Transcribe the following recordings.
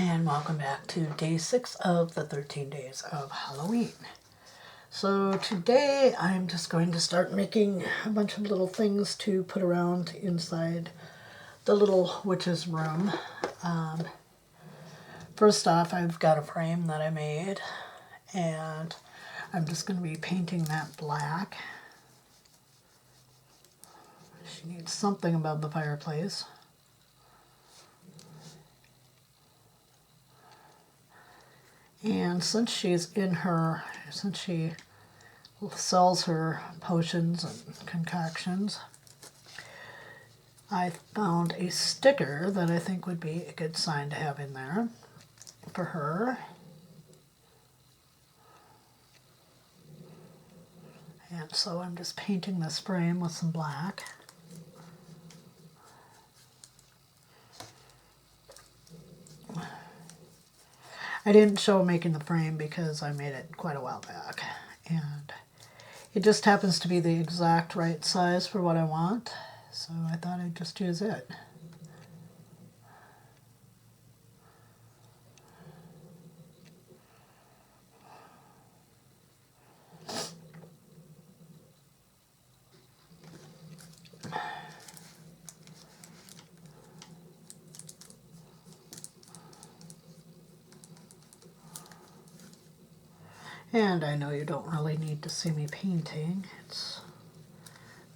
and welcome back to day 6 of the 13 days of Halloween. So today I'm just going to start making a bunch of little things to put around inside the little witch's room. First off, I've got a frame that I made, and I'm just going to be painting that black. She needs something above the fireplace. And since she sells her potions and concoctions, I found a sticker that I think would be a good sign to have in there for her. And so I'm just painting this frame with some black. I didn't show making the frame because I made it quite a while back, and it just happens to be the exact right size for what I want, so I thought I'd just use it. And I know you don't really need to see me painting.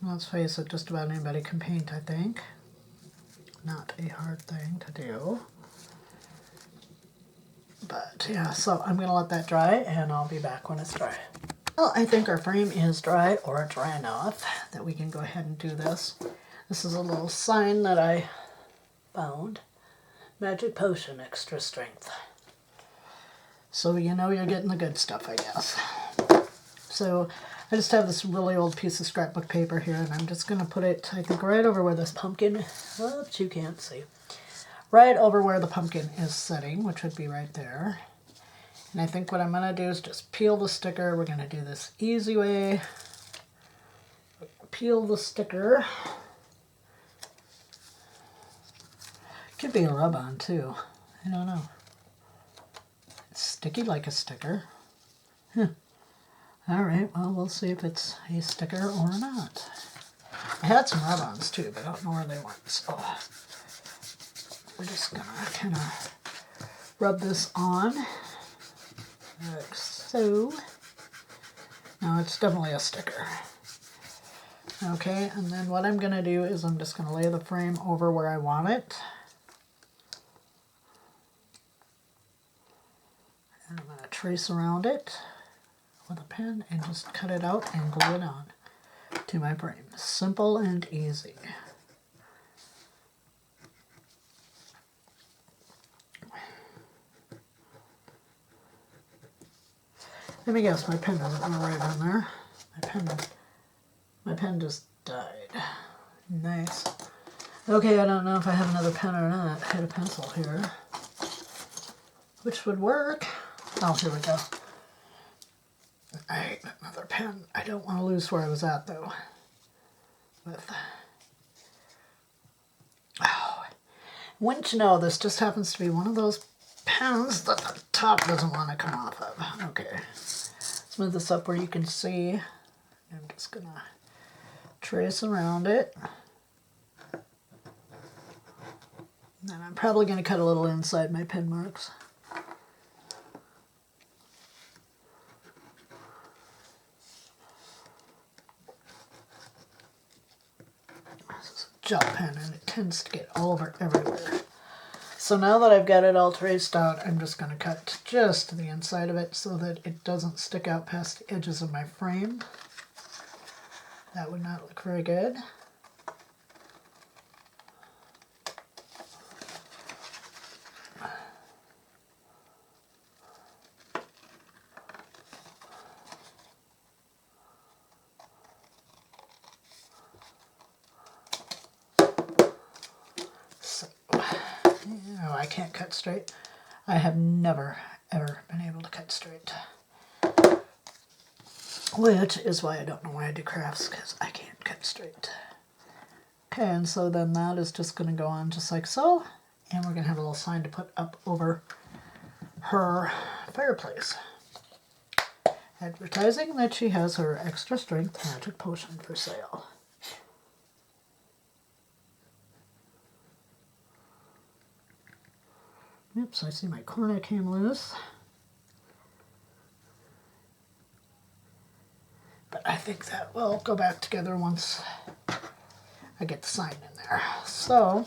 Let's face it, just about anybody can paint, I think. Not a hard thing to do. But yeah, so I'm going to let that dry, and I'll be back when it's dry. Well, I think our frame is dry, or dry enough, that we can go ahead and do this. This is a little sign that I found. Magic Potion, Extra Strength. So you know you're getting the good stuff, I guess. So I just have this really old piece of scrapbook paper here, and I'm just going to put it, I think, right over where this pumpkin, oops, you can't see, right over where the pumpkin is sitting, which would be right there. And I think what I'm going to do is just peel the sticker. We're going to do this easy way. Peel the sticker. Could be a rub-on too. I don't know. Sticky like a sticker. Alright, well, we'll see if it's a sticker or not. I had some rub-ons too, but I don't know where they went, so we're just gonna kind of rub this on, like so. Now it's definitely a sticker. Okay, and then what I'm gonna do is I'm just gonna lay the frame over where I want it. And I'm going to trace around it with a pen and just cut it out and glue it on to my frame. Simple and easy. Let me guess, my pen doesn't want to write on there. My pen just died. Nice. Okay, I don't know if I have another pen or not. I had a pencil here, which would work. Oh, here we go. Alright, another pen. I don't want to lose where I was at, though. Wouldn't you know, this just happens to be one of those pens that the top doesn't want to come off of. Okay. Let's move this up where you can see. I'm just going to trace around it. And I'm probably going to cut a little inside my pen marks. Gel pen, and it tends to get all over everywhere. So now that I've got it all traced out, I'm just going to cut just to the inside of it so that it doesn't stick out past the edges of my frame. That would not look very good. I can't cut straight. I have never, ever been able to cut straight. Which is why I don't know why I do crafts, because I can't cut straight. Okay, and so then that is just going to go on just like so. and we're going to have a little sign to put up over her fireplace, advertising that she has her extra strength magic potion for sale. Oops, I see my corner came loose. But I think that will go back together once I get the sign in there. So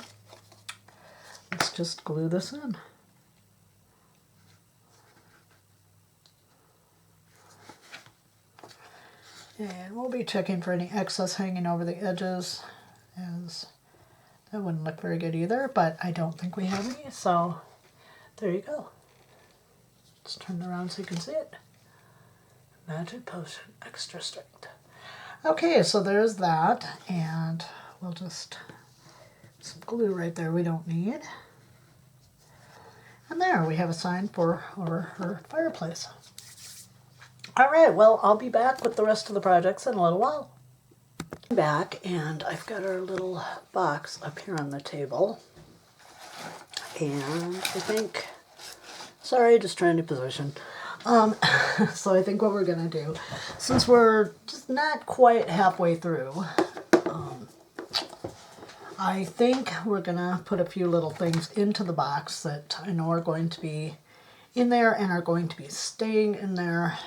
let's just glue this in. And we'll be checking for any excess hanging over the edges, as that wouldn't look very good either, but I don't think we have any, so there you go. Let's turn it around so you can see it. Magic potion, extra strength. Okay, so there's that, and we'll just, some glue right there we don't need. And there, we have a sign for over her fireplace. All right, well, I'll be back with the rest of the projects in a little while. I'm back, and I've got our little box up here on the table. And I think, sorry, just trying to position. So I think what we're going to do, since we're just not quite halfway through, I think we're going to put a few little things into the box that I know are going to be in there and are going to be staying in there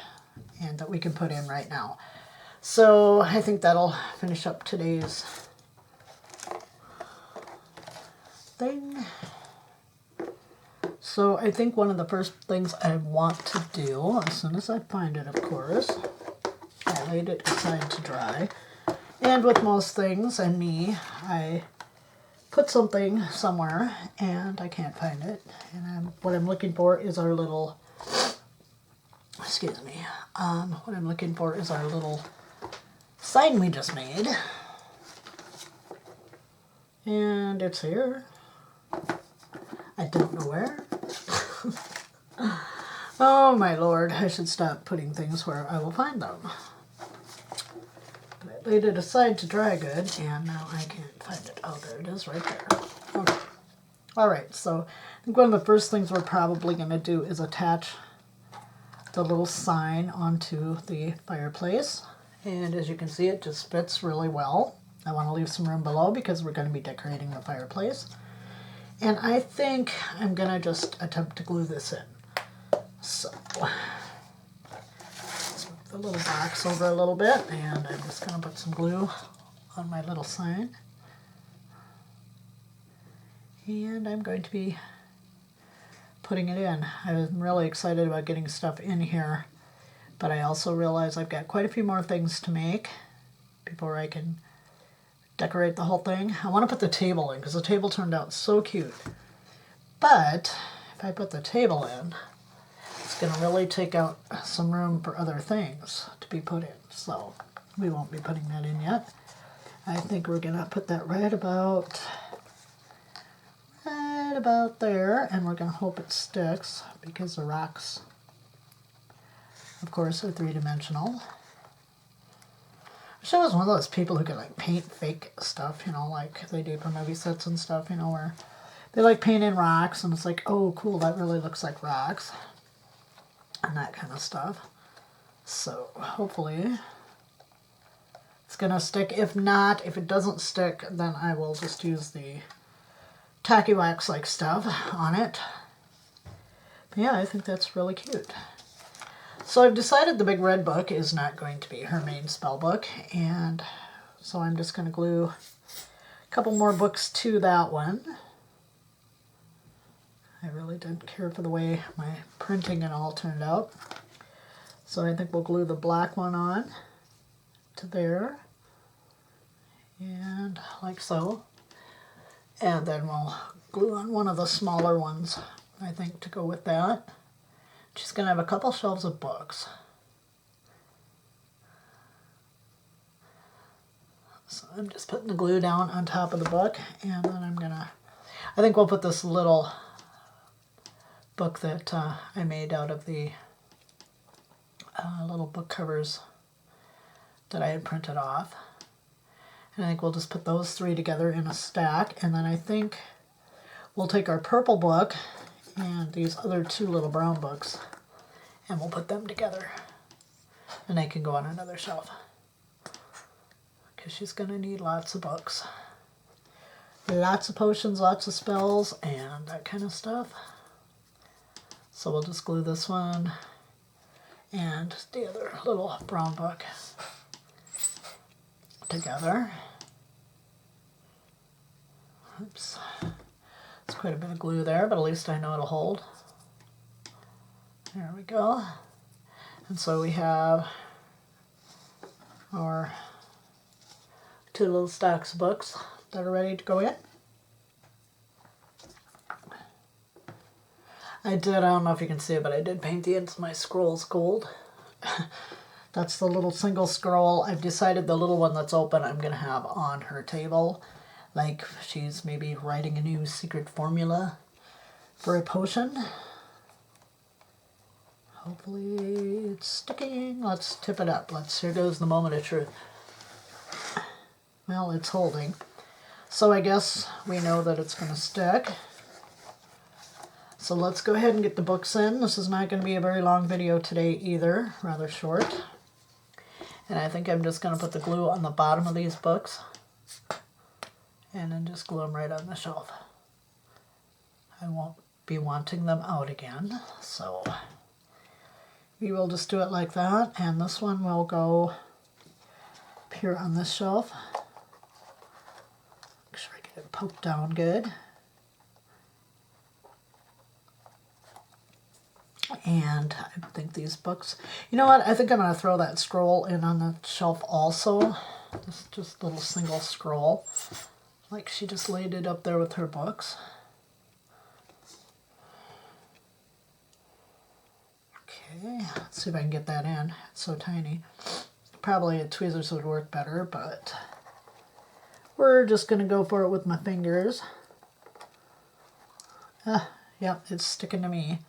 and that we can put in right now. So I think that'll finish up today's thing. So I think one of the first things I want to do, as soon as I find it, of course, I laid it aside to dry. And with most things and me, I put something somewhere and I can't find it. And what I'm looking for is our little, excuse me, what I'm looking for is our little sign we just made. And it's here. I don't know where. Oh my lord, I should stop putting things where I will find them. But I laid it aside to dry good, and now I can't find it. Oh, there it is, right there. Okay. Alright, so I think one of the first things we're probably going to do is attach the little sign onto the fireplace. And as you can see, it just fits really well. I want to leave some room below because we're going to be decorating the fireplace. And I think I'm going to just attempt to glue this in. So, let's move the little box over a little bit, and I'm just going to put some glue on my little sign. And I'm going to be putting it in. I'm really excited about getting stuff in here, but I also realize I've got quite a few more things to make before I can decorate the whole thing. I want to put the table in because the table turned out so cute. But if I put the table in, it's going to really take out some room for other things to be put in. So we won't be putting that in yet. I think we're going to put that right about there, and we're going to hope it sticks because the rocks, of course, are three-dimensional. I wish I was one of those people who could like paint fake stuff, you know, like they do for movie sets and stuff, you know, where they like paint in rocks and it's like, oh cool, that really looks like rocks and that kind of stuff. So hopefully it's gonna stick. If not, if it doesn't stick, then I will just use the tacky wax like stuff on it. But yeah, I think that's really cute. So I've decided the big red book is not going to be her main spell book, and so I'm just going to glue a couple more books to that one. I really didn't care for the way my printing and all turned out. So I think we'll glue the black one on to there, and like so. And then we'll glue on one of the smaller ones, I think, to go with that. She's going to have a couple shelves of books. So I'm just putting the glue down on top of the book, and then I'm going to, I think we'll put this little book that I made out of the little book covers that I had printed off. And I think we'll just put those three together in a stack, and then I think we'll take our purple book and these other two little brown books and we'll put them together. And they can go on another shelf. Because she's going to need lots of books. Lots of potions, lots of spells, and that kind of stuff. So we'll just glue this one and the other little brown book together. Oops. It's quite a bit of glue there, but at least I know it'll hold. There we go. And so we have our two little stacks of books that are ready to go in. I don't know if you can see it, but I did paint the ends of my scrolls gold. That's the little single scroll. I've decided the little one that's open I'm going to have on her table. Like she's maybe writing a new secret formula for a potion. Hopefully it's sticking. Let's tip it up. Here goes the moment of truth. Well, it's holding. So I guess we know that it's going to stick. So let's go ahead and get the books in. This is not going to be a very long video today either. Rather short. And I think I'm just going to put the glue on the bottom of these books. And then just glue them right on the shelf. I won't be wanting them out again. So we will just do it like that. And this one will go up here on this shelf. Make sure I get it poked down good. And I think these books, you know what, I think I'm going to throw that scroll in on the shelf also. This is just a little single scroll. Like she just laid it up there with her books. Okay, let's see if I can get that in. It's so tiny. Probably tweezers would work better, but we're just going to go for it with my fingers. Yep, it's sticking to me.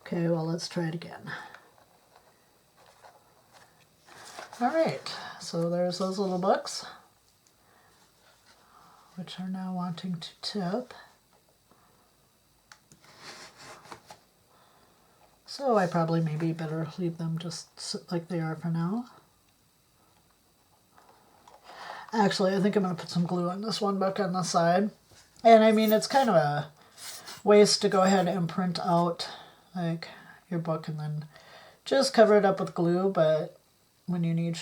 Okay, well, let's try it again. Alright, so there's those little books, which are now wanting to tip. So I probably maybe better leave them just sit like they are for now. Actually, I think I'm going to put some glue on this one book on the side. And I mean, it's kind of a waste to go ahead and print out like your book and then just cover it up with glue, but when you need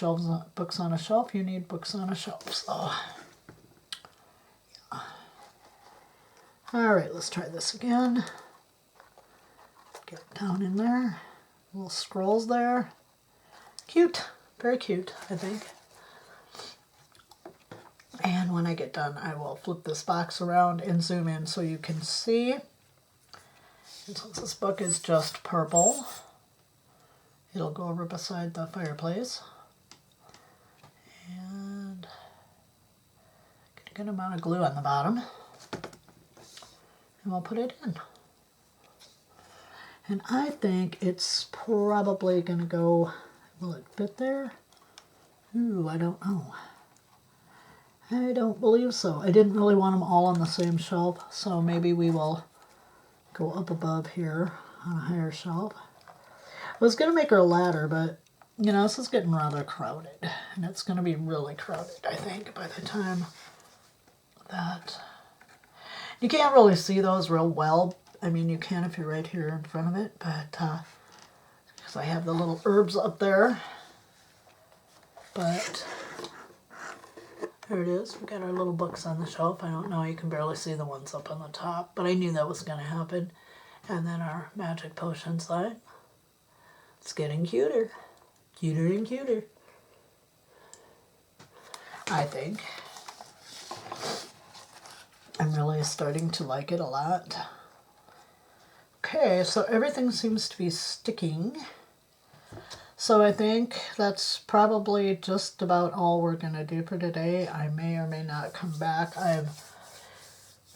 books on a shelf, you need books on a shelf. So yeah. Alright, let's try this again. Get down in there. Little scrolls there. Cute. Very cute, I think. And when I get done, I will flip this box around and zoom in so you can see. And since this book is just purple, it'll go over beside the fireplace. And get a good amount of glue on the bottom. And we'll put it in. And I think it's probably going to go, will it fit there? Ooh, I don't know. I don't believe so. I didn't really want them all on the same shelf, so maybe we will go up above here on a higher shelf. I was going to make her a ladder, but, you know, this is getting rather crowded. And it's going to be really crowded, I think, by the time that... You can't really see those real well. I mean, you can if you're right here in front of it, but because I have the little herbs up there. But there it is. We got our little books on the shelf. I don't know, you can barely see the ones up on the top, but I knew that was going to happen. And then our magic potion slide. It's getting cuter. Cuter and cuter. I think. I'm really starting to like it a lot. Okay, so everything seems to be sticking. So I think that's probably just about all we're going to do for today. I may or may not come back. I've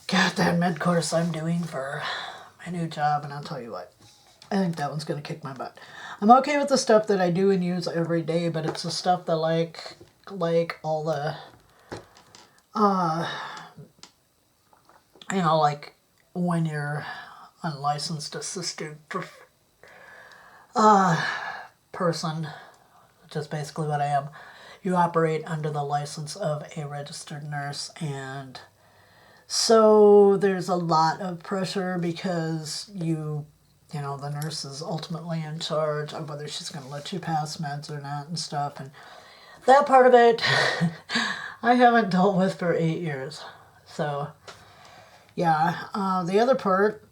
got that mid-course I'm doing for my new job, and I'll tell you what, I think that one's going to kick my butt. I'm okay with the stuff that I do and use every day, but it's the stuff that like all the you know, like when you're unlicensed assistant person, which is basically what I am, you operate under the license of a registered nurse, and so there's a lot of pressure because you know, the nurse is ultimately in charge of whether she's going to let you pass meds or not and stuff, and that part of it I haven't dealt with for 8 years. So yeah, the other part,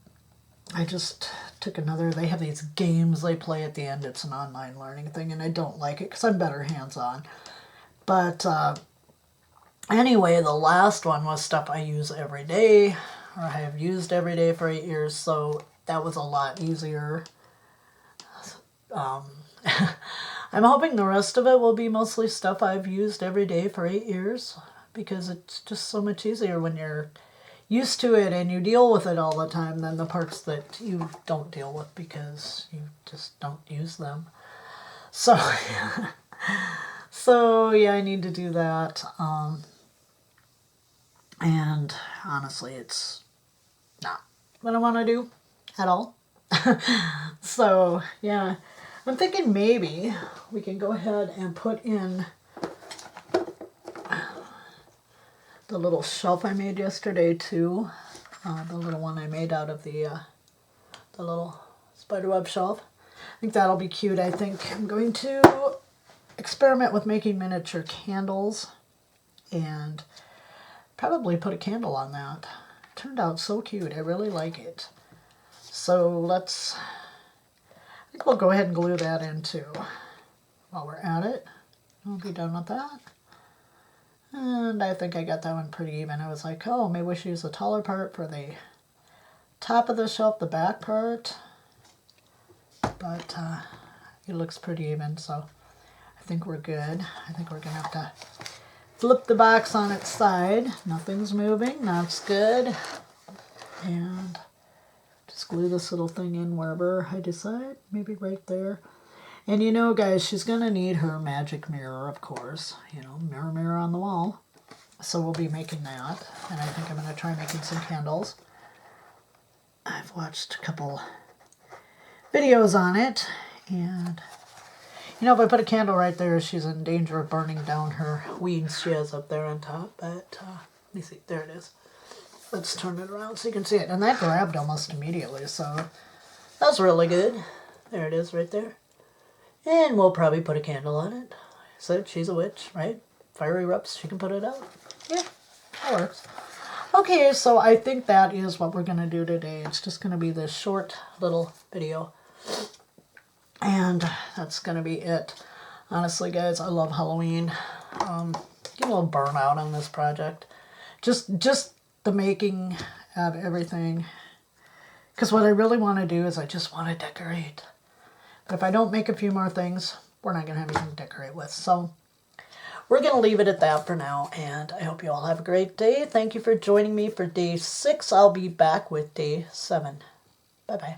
I just took another, they have these games they play at the end. It's an online learning thing, and I don't like it because I'm better hands-on. But anyway, the last one was stuff I use every day, or I have used every day for 8 years, so that was a lot easier. I'm hoping the rest of it will be mostly stuff I've used every day for 8 years, because it's just so much easier when you're used to it and you deal with it all the time than the parts that you don't deal with because you just don't use them. So, so yeah, I need to do that. And honestly, it's not what I want to do at all. So, yeah, I'm thinking maybe we can go ahead and put in the little shelf I made yesterday too. The little one I made out of the little spiderweb shelf. I think that'll be cute. I think I'm going to experiment with making miniature candles and probably put a candle on that. It turned out so cute. I really like it. So I think we'll go ahead and glue that in too. While we're at it, we'll be done with that. And I think I got that one pretty even. I was like, oh, maybe we should use the taller part for the top of the shelf, the back part. But it looks pretty even, so I think we're good. I think we're going to have to flip the box on its side. Nothing's moving. That's good. And just glue this little thing in wherever I decide. Maybe right there. And you know, guys, she's going to need her magic mirror, of course. You know, mirror, mirror on the wall. So we'll be making that. And I think I'm going to try making some candles. I've watched a couple videos on it. And, you know, if I put a candle right there, she's in danger of burning down her weeds she has up there on top. But, let me see. There it is. Let's turn it around so you can see it. And that grabbed almost immediately, so that's really good. There it is right there. And we'll probably put a candle on it. So she's a witch, right? Fire erupts, she can put it out. Yeah, that works. Okay, so I think that is what we're going to do today. It's just going to be this short little video. And that's going to be it. Honestly, guys, I love Halloween. Get a little burnout on this project. Just the making of everything. Because what I really want to do is I just want to decorate. But if I don't make a few more things, we're not going to have anything to decorate with. So we're going to leave it at that for now. And I hope you all have a great day. Thank you for joining me for day 6. I'll be back with day 7. Bye-bye.